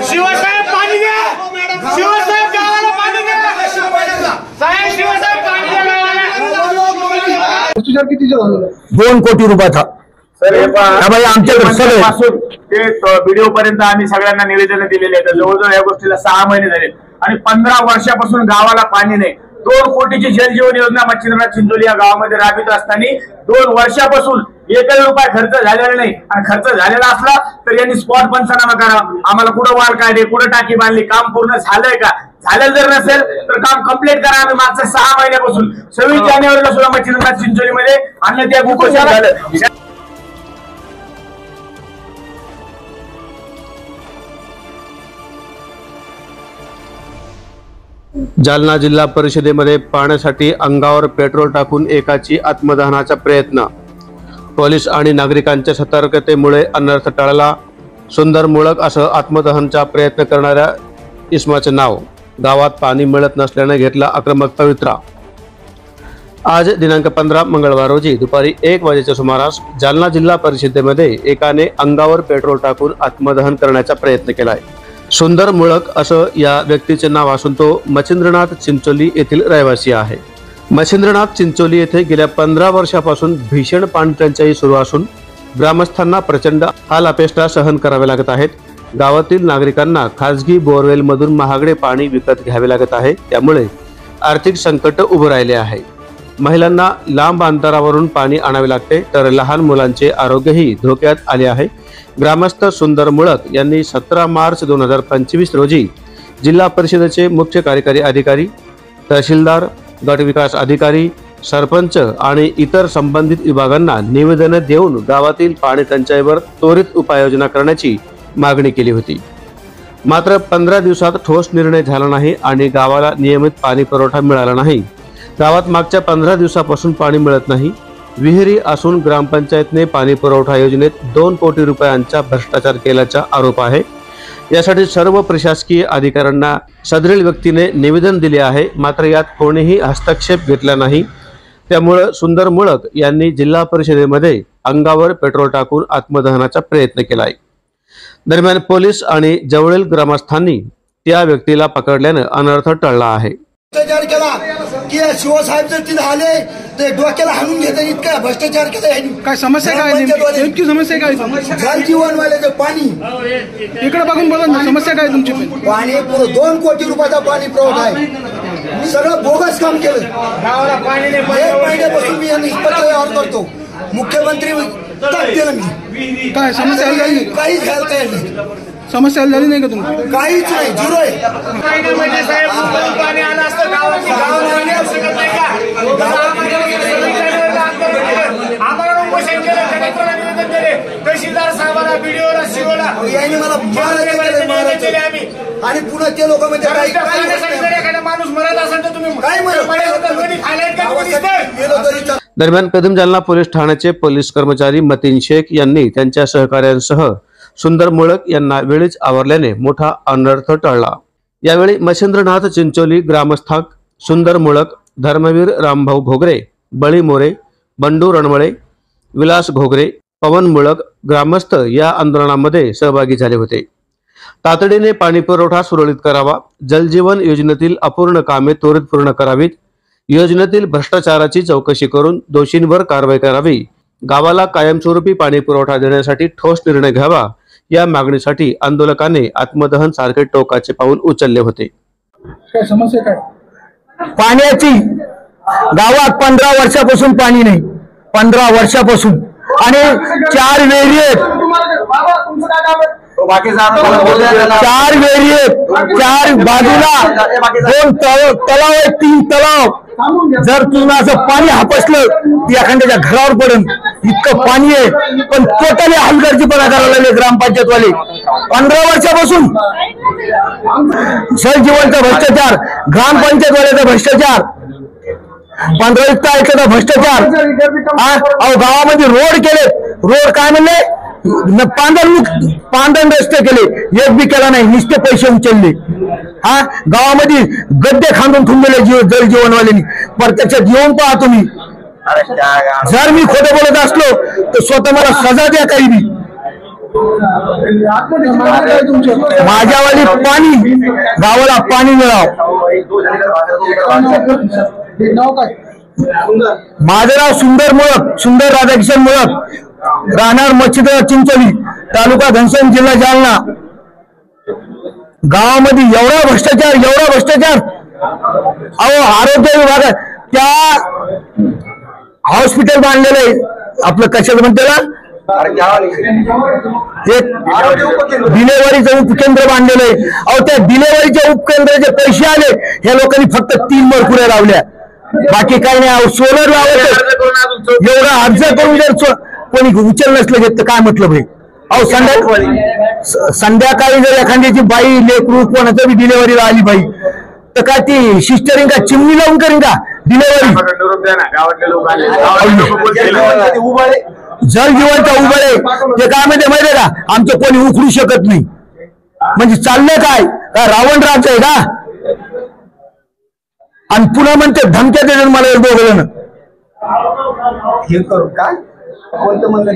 शिवसाहेब पाणी द्या, शिवसाहेब गावाला पाणी द्या, साहेब शिवसाहेब पाणी द्या गावाला। 2 कोटी रुपयाचा भाई आमच्याकडे सगळं ते व्हिडिओ पर्यंत आम्ही सगळ्यांना निवेदन दिलेले आहेत। जवळजवळ या गोष्टीला 6 महिने झाले आणि 15 वर्षापासून गावाला पाणी नाही। 2 कोटीची जलजीवन योजना मच्छिंद्रनाथ चिंचोली या गावामध्ये राबवित असताना 2 वर्षापासून 1 रुपया खर्च झालेला नाही आणि खर्च झालेला असला तर यांनी स्पॉट पंचनामा करा। आम्हाला कुठं वाल काढले, कुठं टाकी बांधली, काम पूर्ण झालंय का, झालेलं जर नसेल तर काम कंप्लीट करा। आम्ही मागच्या 6 महिन्यापासून 26 जानेवारीला सुद्धा मच्छिंद्रनाथ चिंचोली मध्ये अन्य त्या उपोषण झालं। जालना जिल्हा परिषदेमध्ये पाण्यासाठी अंगावर पेट्रोल टाकून एकाची आत्मदहनाचा प्रयत्न। पोलीस आणि नागरिकांच्या सतर्कतेमुळे अनर्थ टळला। सुंदर मुळक असं आत्मदहनचा प्रयत्न करणाऱ्या इसमाचे नाव। गावात पाणी मिळत नसल्याने घेतला आक्रमक पवित्रा। आज दिनांक 15 मंगळवार रोजी दुपारी 1 वाजेच्या सुमारास जालना जिल्हा परिषदेमध्ये एकाने अंगावर पेट्रोल टाकून आत्मदहन करण्याचा प्रयत्न केलाय। सुंदर मुळक असं या व्यक्तीचे नाव असून तो मच्छिंद्रनाथ चिंचोली येथील रहिवासी आहे। मच्छिंद्रनाथ चिंचोली येथे गेल्या 15 वर्षापासून भीषण पाणी टंचाई सुरू असून ग्रामस्थांना प्रचंड हाल अपेष्टा सहन करावे लागत आहेत। गावातील नागरिकांना खासगी बोरवेल मधून महागडे पाणी विकत घ्यावे लागत आहे, त्यामुळे आर्थिक संकट उभे राहिले आहे। महिलांना लांब अंतरावरून पाणी आणावे लागते, तर लहान मुलांचे आरोग्यही धोक्यात आले आहे। ग्रामस्थ सुंदर मुळक यांनी 17 मार्च 2025 रोजी जिल्हा परिषदेचे मुख्य कार्यकारी अधिकारी, तहसीलदार, गट विकास अधिकारी, सरपंच आणि इतर संबंधित विभागांना निवेदन देऊन गावातील पाणी टंचाईवर त्वरित उपाययोजना करण्याची मागणी केली होती। मात्र 15 दिवसात ठोस निर्णय झाला नाही आणि गावाला नियमित पाणी पुरवठा मिळाला नाही। गावात मागच्या 15 दिवसापासून पाणी मिळत नाही। विहिरी असून ग्रामपंचायतने पाणी पुरवठा योजनेत 2 कोटी रुपयांचा भ्रष्टाचार केल्याचा आरोप आहे। यासाठी सर्व प्रशासकीय अधिकाऱ्यांना सदरील व्यक्तीने निवेदन दिले आहे, मात्र यात कोणीही हस्तक्षेप घेतला नाही। त्यामुळे सुंदर मुळक यांनी जिल्हा परिषदेमध्ये अंगावर पेट्रोल टाकून आत्मदहनाचा प्रयत्न केलाय। दरम्यान पोलीस आणि जवळील ग्रामस्थांनी त्या व्यक्तीला पकडल्याने अनर्थ टळला आहे। भ्रष्टाचार केला की शिवसाहेब जर तिथे आले ते डोक्याला हाणून घेतात, इतका भ्रष्टाचार केला। काय समस्या काय नेमकी समस्या काय? जलजीवन वाल्याचं पाणी इकडे बघून बोला ना, समस्या काय तुमची? पाणी 2 कोटी रुपयाचा पाणी पुरवठा आहे, सगळं बोगस काम केलं। 1 महिन्यापासून मी निष्पत्ती व्यवहार करतो, मुख्यमंत्री दिलं मी। काय समस्या झाली? काहीच घ्यायला तयार नाही। समस्या झाली नाही का तुमची? काहीच नाही, 0 आहे। तहसीलदार साहेबांना व्हिडिओला शिवला आणि पुन्हा ते लोक म्हणजे माणूस मरत असेल तर तुम्ही काय दरम्यान कदम जालना पोलीस ठाण्याचे पोलीस कर्मचारी मतीन शेख यांनी त्यांच्या सहकार्यांसह सुंदर मुळक यांना वेळीच आवरल्याने मोठा अनर्थ टळला। यावेळी मच्छिंद्रनाथ चिंचोली ग्रामस्थाक सुंदर मुळक, धर्मवीर रामभाऊ घोगरे, बळी मोरे, बंडू रणमळे, विलास घोगरे, पवन मुळक ग्रामस्थ या आंदोलनामध्ये सहभागी झाले होते। तातडीने पाणी पुरवठा सुरळीत करावा, जलजीवन योजनेतील अपूर्ण कामे त्वरित पूर्ण करावीत, योजनेतील भ्रष्टाचाराची चौकशी करून दोषींवर कारवाई करावी, गावाला कायमस्वरूपी पाणी पुरवठा देण्यासाठी ठोस निर्णय घ्यावा, या मागणीसाठी आंदोलकांनी आत्मदहन सारखे टोकाचे पाऊल उचलले होते। काय समस्या काय? पाण्याची गावात 15 वर्षापासून पाणी नाही, 15 वर्षापासून, आणि 4 वेरी आहेत, 4 वेरी आहेत, 4 बाजूला 2 तलाव आहेत, 3 तलाव। जर तुम्ही असं पाणी हापसलं ती एखाद्याच्या घरावर पडेल, इतकं पाणी आहे। पण टोटली हलगर्जीपणा करायला लागले ग्रामपंचायत वाले 15 वर्षापासून। जलजीवनचा भ्रष्टाचार, ग्रामपंचायत वाल्याचा भ्रष्टाचार, 15 भ्रष्टाचार। गावामध्ये रोड केले, रोड काय म्हणले, पांढर रस्ते केले, एक बी केला नाही, नुसते पैसे उचलले। गावामध्ये गड्डे खांदून ठेवलेले जलजीवनवाल्यांनी, प्रत्यक्षात येऊन पहा तुम्ही। जर मी खोटं बोलत असलो तर स्वतः मला सजा द्या काही बी। माझ्यावाली पाणी गावाला पाणी मिळावं. माझं नाव सुंदर मुळक, सुंदर राधाकिशन मुळक, राहणार मच्छिंद्रनाथ चिंचोली, तालुका घनसोली, जिल्हा जालना. गावामध्ये एवढा भ्रष्टाचार अहो, आरोग्य विभागात त्या हॉस्पिटल बांधलेलं आहे आपलं, कशाला म्हणते ना, डिलेव्हरीचं उपकेंद्र बांधलेलं आहे. अहो, त्या डिलेव्हरीच्या उपकेंद्राचे पैसे आले, ह्या लोकांनी फक्त 3 मरकुऱ्या लावल्या, बाकी काही नाही. सोलर लावलं, एवढा अर्ज करून जर कोणी उचल नसलं घेत तर काय म्हटलं भाई. अहो, संध्याकाळी जर एखाद्याची बाई लेकरू कोणाचं बी डिलेव्हरीला आली बाई, तर काय ती सिस्टरिंग का चिमणी लावून करीन का डिलेव्हरी? जल जीवनचा उभारे ते काय माहिती का, आमचं कोणी उखडू शकत नाही. म्हणजे चाललंय काय का रावण राज्य आहे का? आणि पुन्हा म्हणते धमक्या देऊन मला दोघं जण हे करू काय कोणतं म्हणलं.